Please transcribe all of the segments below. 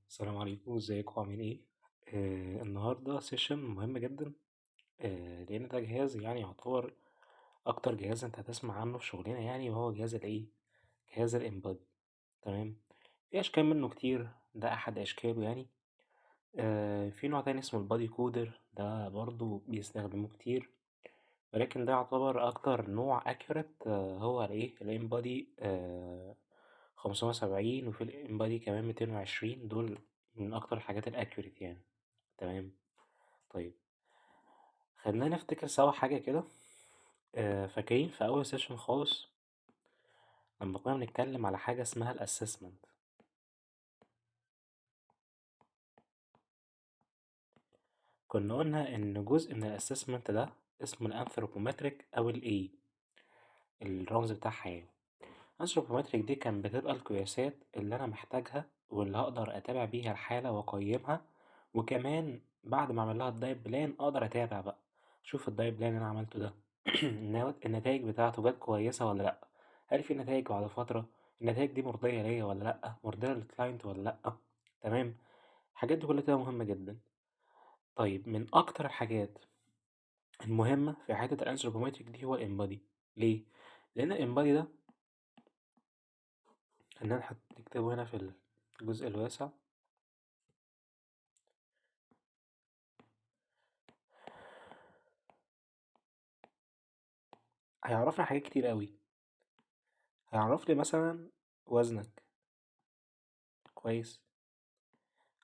السلام عليكم، ازيكم عاملين ايه؟ النهاردة سيشن مهم جدا. لأن ده جهاز يعني يعتبر أكتر جهاز انت هتسمع عنه في شغلنا يعني، وهو جهاز الايه؟ جهاز الإنبادي. تمام. في أشكال منه كتير، ده أحد أشكاله يعني. في نوع تاني اسمه البادي كودر، ده برضو بيستخدموه كتير، ولكن ده يعتبر أكتر نوع أكيوريت. هو الايه؟ الإنبادي 570، وفي الإنبادي كمان 220، دول من أكتر الحاجات الأكيوريت يعني. تمام. طيب، خلينا نفتكر سوا حاجة كده. فاكرين في أول سيشن خالص لما كنا بنتكلم على حاجة اسمها الأسسمنت؟ كنا قلنا إن جزء من الأسسمنت ده اسمه الأنثروبومتريك أو الإيه، الرمز بتاعها يعني. الأنثروبومتريك دي كان بتبقى القياسات اللي أنا محتاجها واللي هقدر أتابع بيها الحالة وأقيمها، وكمان بعد ما أعمل لها الدايت بلان أقدر أتابع بقى، أشوف الدايت بلان اللي أنا عملته ده النتائج بتاعته جت كويسة ولا لأ، هل في نتائج بعد فترة، النتائج دي مرضية ليا ولا لأ، مرضية للكلاينت ولا لأ. تمام. الحاجات دي كلها تبقى مهمة جدا. طيب، من أكتر الحاجات المهمة في حتة الأنثروبومتريك دي هو الإمبادي. ليه؟ لأن الإمبادي ده، خلينا نكتبه هنا في الجزء الواسع. هيعرفني حاجات كتير قوي. هيعرف لي مثلا وزنك، كويس.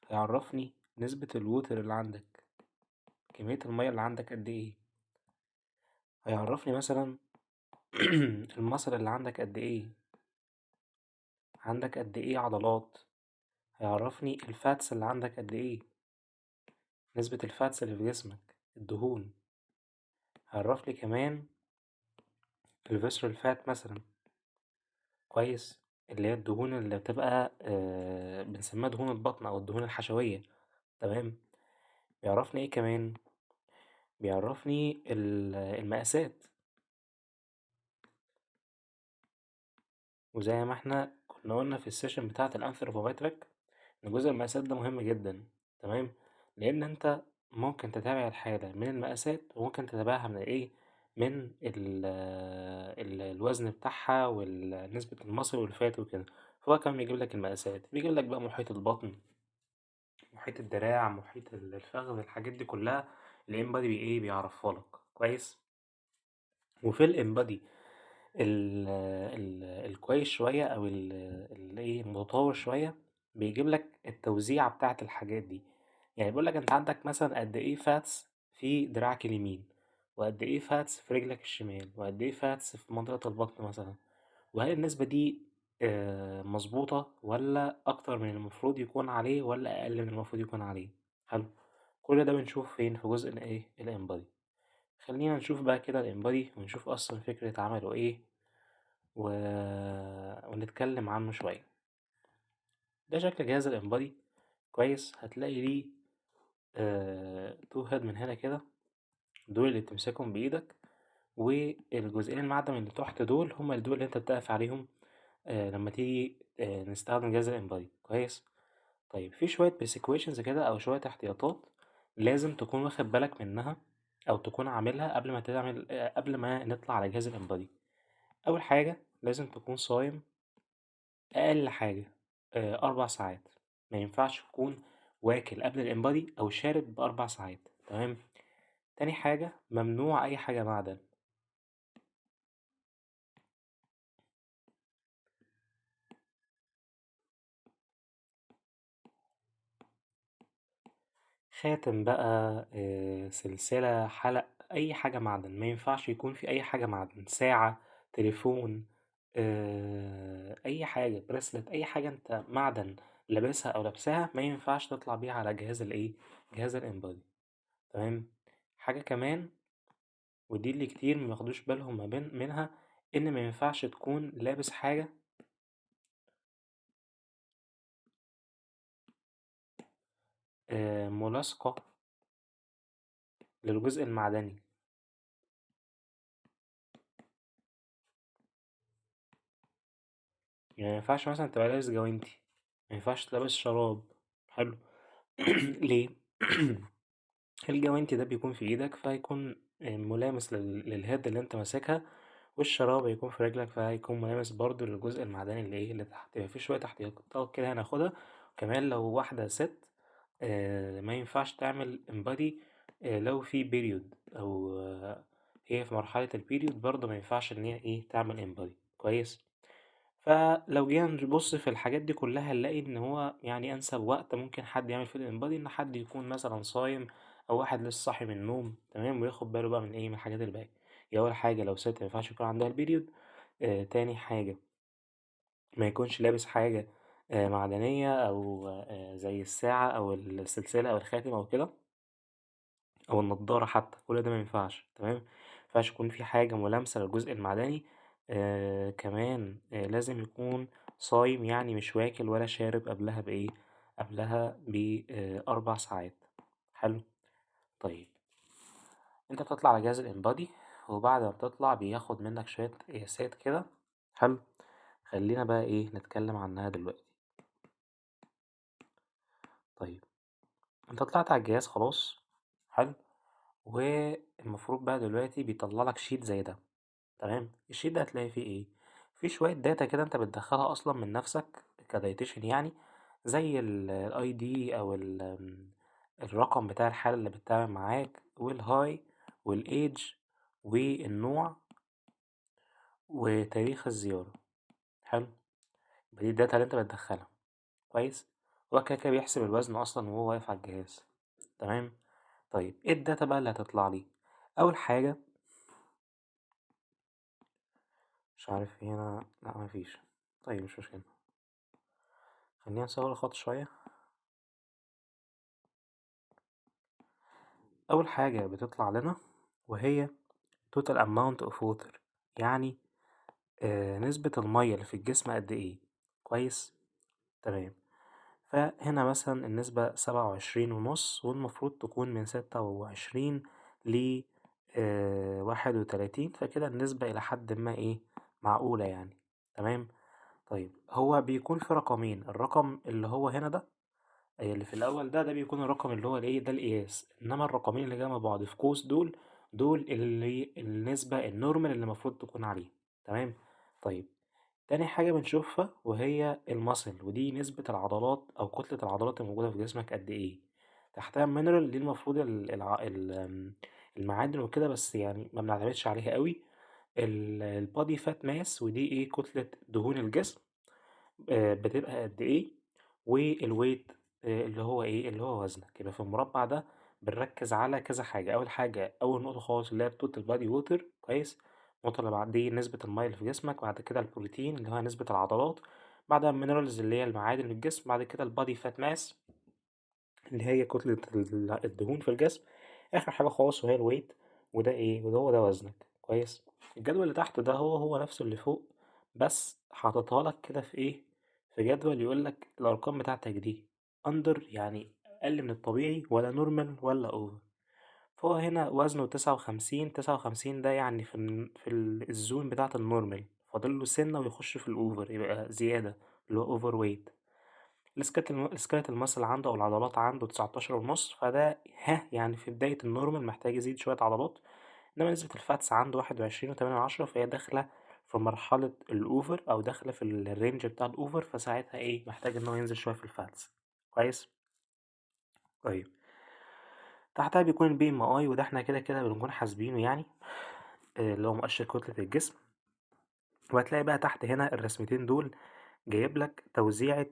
هيعرفني نسبة الووتر اللي عندك، كمية المية اللي عندك قد ايه. هيعرفني مثلا المصل اللي عندك قد ايه، عندك قد ايه عضلات. هيعرفني الفاتس اللي عندك قد ايه، نسبة الفاتس اللي في جسمك، الدهون. هيعرف لي كمان الفيسرال فات مثلا، كويس، اللي هي الدهون اللي بتبقى بنسميها دهون البطن أو الدهون الحشوية. تمام. بيعرفني ايه كمان؟ بيعرفني المقاسات. وزي ما احنا كنا قلنا في السيشن بتاعة الأنثروبومتريك إن جزء المقاسات ده مهم جدا. تمام. لأن انت ممكن تتابع الحالة من المقاسات، وممكن تتابعها من ايه؟ من الوزن بتاعها ونسبة المصل والفات وكده. فهو كمان بيجيب لك المقاسات، بيجيب لك بقى محيط البطن، محيط الدراع، محيط الفخذ، الحاجات دي كلها الانبادي ايه بيعرفها لك كويس. وفي الانبادي الكويس شوية أو الايه المتطور شوية، بيجيب لك التوزيعة بتاعة الحاجات دي. يعني بيقول لك انت عندك مثلا قد ايه فاتس في دراعك اليمين، وقد ايه فاتس في رجلك الشمال، وقد ايه فاتس في منطقة البطن مثلا، وهل النسبة دي مظبوطة ولا أكتر من المفروض يكون عليه ولا أقل من المفروض يكون عليه. حلو. كل ده بنشوف فين؟ في جزء الايه؟ الانبادي. خلينا نشوف بقى كده الانبادي، ونشوف أصلا فكرة عمله ايه و... ونتكلم عنه شوية. ده شكل جهاز الانبادي، كويس. هتلاقي ليه تو هيد من هنا كده، دول اللي بتمسكهم بإيدك، والجزئين المعدن اللي تحت دول هما دول اللي انت بتقف عليهم لما تيجي نستخدم جهاز الانبادي، كويس. طيب، في شوية بيسيكويشنز كده أو شوية احتياطات لازم تكون واخد بالك منها، أو تكون عاملها قبل ما تعمل قبل ما نطلع على جهاز الانبادي. أول حاجة لازم تكون صايم أقل حاجة 4 ساعات. ما ينفعش تكون واكل قبل الانبادي أو شارب ب4 ساعات. تمام. تاني حاجة، ممنوع أي حاجة معدن. خاتم بقى، سلسلة، حلق، أي حاجة معدن ما ينفعش يكون في أي حاجة معدن. ساعة، تليفون، أي حاجة، بريسلت، أي حاجة أنت معدن لابسها أو لابساها ما ينفعش تطلع بيها على جهاز الإيه؟ جهاز الإنبادي. تمام. حاجة كمان، ودي اللي كتير مياخدوش بالهم منها، إن ما ينفعش تكون لابس حاجة ملاصقة للجزء المعدني. يعني ما ينفعش مثلا تبقى لابس جوانتي، ما ينفعش تلبس شراب، حلو. ليه؟ الجوانتي ده بيكون في ايدك فهيكون ملامس للهيد اللي انت ماسكها، والشراب هيكون في رجلك فهيكون ملامس برضو للجزء المعدني اللي ايه اللي تحت. يبقى في شوية احتياطات كده هناخدها. وكمان لو واحدة ست ما ينفعش تعمل امبادي لو في بيريود او هي في مرحلة البيريود برضو ما ينفعش ان هي ايه تعمل امبادي كويس. فلو جينا نبص في الحاجات دي كلها نلاقي ان هو يعني انسب وقت ممكن حد يعمل فيه الانبادي ان حد يكون مثلا صايم او واحد لسه صاحي من النوم تمام، وياخد باله بقى من ايه من الحاجات الباقية. يا اول حاجة لو ست مينفعش يكون عندها البيريود. تاني حاجة ما يكونش لابس حاجة معدنية او زي الساعة او السلسلة او الخاتم او كده او النضارة حتى، كل ده ما ينفعش تمام. مينفعش يكون في حاجة ملامسة للجزء المعدني. كمان لازم يكون صايم، يعني مش واكل ولا شارب قبلها بإيه، قبلها ب4 ساعات. حلو. طيب انت بتطلع على جهاز الانبادي، وبعد ما بتطلع بياخد منك شوية قياسات كده. حلو. خلينا بقى ايه نتكلم عنها دلوقتي. طيب انت طلعت على الجهاز خلاص. حلو. والمفروض بقى دلوقتي بيطلع لك شيت زي ده. تمام. الشيت ده هتلاقي فيه ايه؟ فيه شوية داتا كده انت بتدخلها اصلا من نفسك كدايتيشن يعني، زي الاي دي او الرقم بتاع الحالة اللي بتتابع معاك، والهاي والايدج والنوع وتاريخ الزيارة. حلو. يبقى دي الداتا اللي انت بتدخلها كويس. هو كده كده بيحسب الوزن اصلا وهو واقف على الجهاز. تمام. طيب ايه الداتا بقى اللي هتطلع لي؟ اول حاجة، مش عارف هنا، لا مفيش. طيب مش مشكلة، خلينا نصور الخط شوية. أول حاجة بتطلع لنا وهي total amount of water، يعني نسبة المية اللي في الجسم قد ايه. كويس. تمام. فهنا مثلا النسبة 27.5، والمفروض تكون من 26 ل 31، فكده النسبة إلى حد ما ايه معقولة يعني. تمام. طيب هو بيكون في رقمين، الرقم اللي هو هنا ده اللي في الأول ده بيكون الرقم اللي هو الإيه ده القياس، إنما الرقمين اللي جنب بعض في قوس دول اللي النسبة النورمال اللي المفروض تكون عليه. تمام. طيب تاني حاجة بنشوفها وهي المصل، ودي نسبة العضلات أو كتلة العضلات الموجودة في جسمك قد إيه. تحتها مينرال، دي المفروض المعادن وكده، بس يعني ما بنعتمدش عليها قوي. البادي فات ماس، ودي ايه كتلة دهون الجسم بتبقى قد ايه. والويت اللي هو ايه اللي هو وزنك. يبقى في المربع ده بنركز على كذا حاجة. أول حاجة أول نقطة خالص اللي هي التوتال بادي ووتر كويس. النقطة اللي بعدين نسبة المية اللي في جسمك، بعد كده البروتين اللي هو نسبة العضلات، بعدها المينرالز اللي هي المعادن في الجسم، بعد كده البادي فات ماس اللي هي كتلة الدهون في الجسم، آخر حاجة خالص وهي الويت. وده ايه وده هو ده وزنك كويس. الجدول اللي تحت ده هو نفسه اللي فوق، بس حاططها لك كده في ايه في جدول يقولك الأرقام بتاعتك دي أندر، يعني أقل من الطبيعي، ولا نورمال ولا أوفر. فهو هنا وزنه 59. 59 ده يعني الزون بتاعة النورمال، فاضله سنة ويخش في الأوفر يبقى زيادة، اللي هو أوفر ويت. السكيلت الماسل عنده أو العضلات عنده 19.5، فده يعني في بداية النورمال محتاج يزيد شوية عضلات. إنما نسبة الفاتس عنده 21.8، فهي داخلة في مرحلة الأوفر أو داخلة في الرينج بتاع الأوفر، فساعتها إيه محتاج إن هو ينزل شوية في الفاتس. كويس. طيب تحتها بيكون البي ام اي، وده احنا كده كده بنكون حاسبينه يعني اللي هو مؤشر كتلة الجسم. وهتلاقي بقى تحت هنا الرسمتين دول جايب لك توزيعة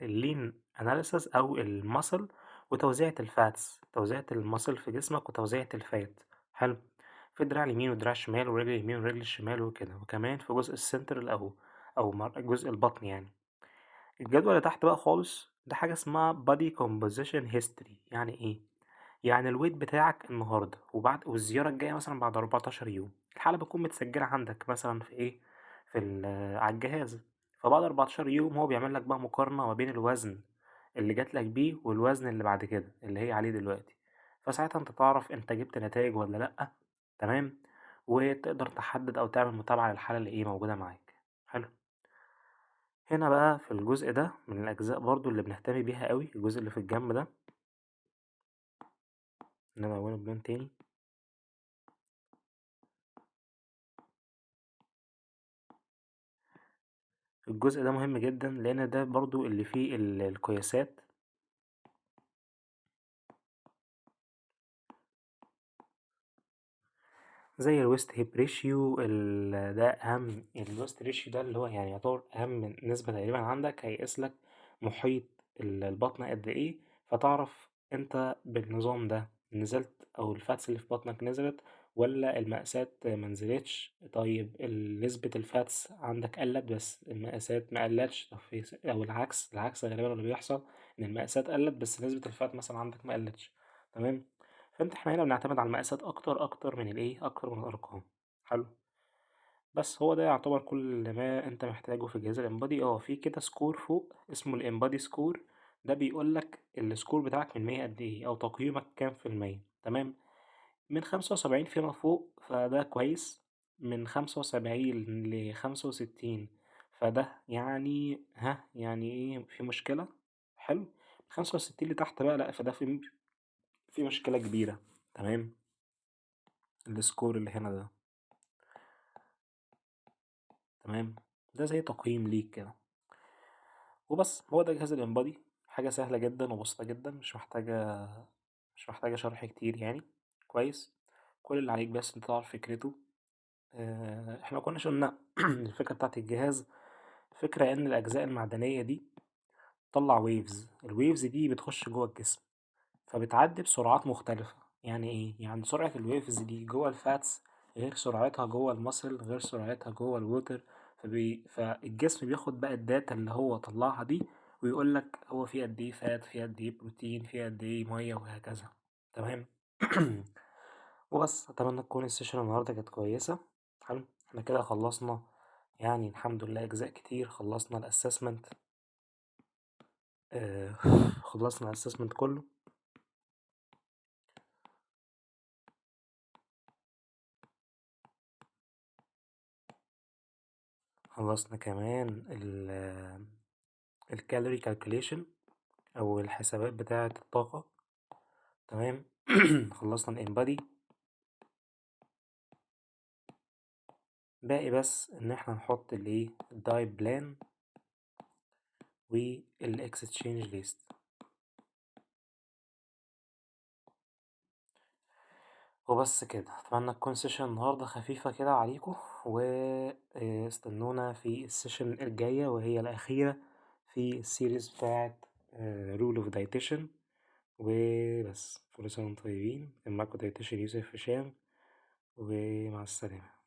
اللين اناليسس او المسل، وتوزيعة الفاتس، توزيعة المسل في جسمك وتوزيعة الفات. حلو. في الدراع اليمين والدراع الشمال ورجل اليمين ورجل الشمال وكده، وكمان في جزء السنتر او جزء البطن يعني. الجدول اللي تحت بقى خالص ده حاجة اسمها body composition history. يعني ايه؟ يعني الويت بتاعك النهاردة والزيارة الجاية مثلا بعد 14 يوم، الحالة بتكون متسجلة عندك مثلا في ايه على الجهاز. فبعد 14 يوم هو بيعمل لك بقى مقارنة ما بين الوزن اللي جاتلك بيه والوزن اللي بعد كده اللي هي عليه دلوقتي. فساعتها انت تعرف انت جبت نتائج ولا لأ. تمام. وتقدر تحدد او تعمل متابعة للحالة اللي ايه موجودة معاك. حلو. هنا بقى في الجزء ده من الأجزاء برضو اللي بنهتم بيها قوي، الجزء اللي في الجنب ده، إن أنا ألونه بلون تاني. الجزء ده مهم جدا لأن ده برضو اللي فيه القياسات. زي الويست هيب ريشيو، ده أهم الويست ريشيو ده اللي هو يعني يعتبر أهم نسبة تقريبا عندك، هيقيس لك محيط البطن قد إيه، فتعرف أنت بالنظام ده نزلت أو الفاتس اللي في بطنك نزلت ولا المقاسات منزلتش. طيب نسبة الفاتس عندك قلت بس المقاسات ما قلتش، أو العكس غالبا اللي بيحصل إن المقاسات قلت بس نسبة الفات مثلا عندك ما قلتش. تمام. فانت احنا هنا بنعتمد على المقاسات اكتر من الايه، اكتر من الارقام. حلو. بس هو ده يعتبر كل ما انت محتاجه في جهاز الانبادي. في كده سكور فوق اسمه الانبادي سكور، ده بيقول لك السكور بتاعك من 100 قد ايه او تقييمك كام في المية. تمام. من 75 فيما فوق فده كويس، من 75 ل65 فده يعني يعني ايه، في مشكلة. حلو. 65 لتحت بقى لا، فده في مشكلة كبيرة. تمام. السكور اللي هنا ده. تمام. ده زي تقييم ليك كده. وبس هو ده جهاز الانبادي. حاجة سهلة جدا وبسيطة جدا، مش محتاجة شرح كتير يعني. كويس. كل اللي عليك بس انت تعرف فكرته. احنا مكناش قلنا الفكرة بتاعت الجهاز. فكرة ان الاجزاء المعدنية دي تطلع ويفز، الويفز دي بتخش جوه الجسم فبتعدي بسرعات مختلفة. يعني ايه؟ يعني سرعة الويفز دي جوه الفاتس غير سرعتها جوه المصل غير سرعتها جوه الووتر. فالجسم بياخد بقى الداتا اللي هو طلعها دي ويقول لك هو في قد ايه فات، في قد ايه بروتين، في قد ايه ميه، وهكذا. تمام. وبس اتمنى تكون السيشن النهارده كانت كويسه. حلو. احنا كده خلصنا يعني الحمد لله اجزاء كتير. خلصنا الاسسمنت. آه خلصنا الاسسمنت كله. خلصنا كمان الكالوري كالكوليشن او الحسابات بتاعة الطاقة. تمام. خلصنا الانبادي. باقي بس ان احنا نحط الايه الدايت بلان والاكستشينج ليست. وبس كده. اتمنى تكون سيشن النهارده خفيفة كده عليكم، واستنونا في السيشن الجاية وهي الأخيرة في السيريز بتاعت رول اوف دايتيشن. وبس كل سنة وانتم طيبين. كان معاكم دايتيشن يوسف هشام، ومع السلامة.